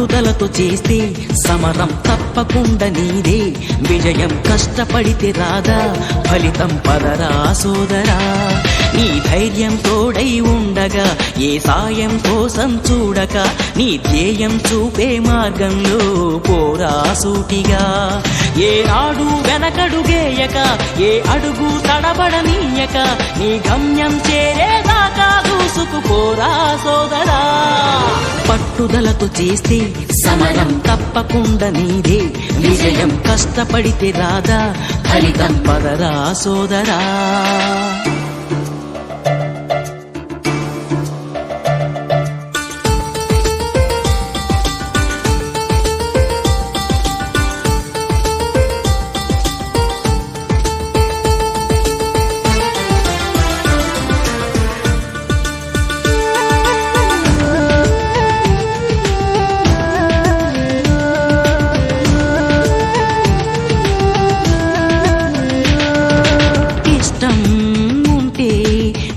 పట్టుదలతో చేస్తే సమరం తప్పకుండా నీదే, విజయం కష్టపడితే రాదా ఫలితం పదరా సోదరా. నీ ధైర్యం తోడై ఉండగా ఏ సాయం కోసం చూడక, నీ ధ్యేయం చూపే మార్గంలో పోరా సూటిగా. ఏ నాడు వెనకడుగేయక, ఏ అడుగు తడబడనీయక, నీ గమ్యం చేరేదాకా దూసుకుపోరా సోదరా. పట్టుదలతో చేస్తే సమరం తప్పకుండా నీదే, విజయం కష్టపడితే రాదా ఫలితం పదరా సోదరా.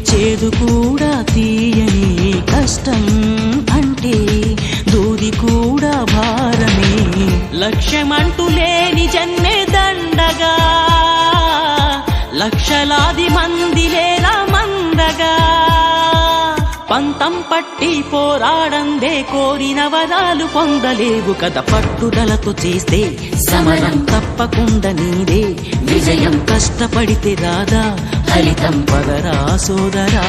చేదు కూడా తీయని, కష్టం అంటే దూది కూడా భారమే. లక్ష్యమంటూ లేని జన్మే దండగా, లక్షలాది మంది లేరా మందగా. పంతం పట్టి పోరాడందే కోరిన వరాలు పొందలేవు కదా. పట్టుదలతో చేస్తే సమరం తప్పకుండా నీదే, విజయం కష్టపడితే రాదా ఫలితం పదరా సోదరా.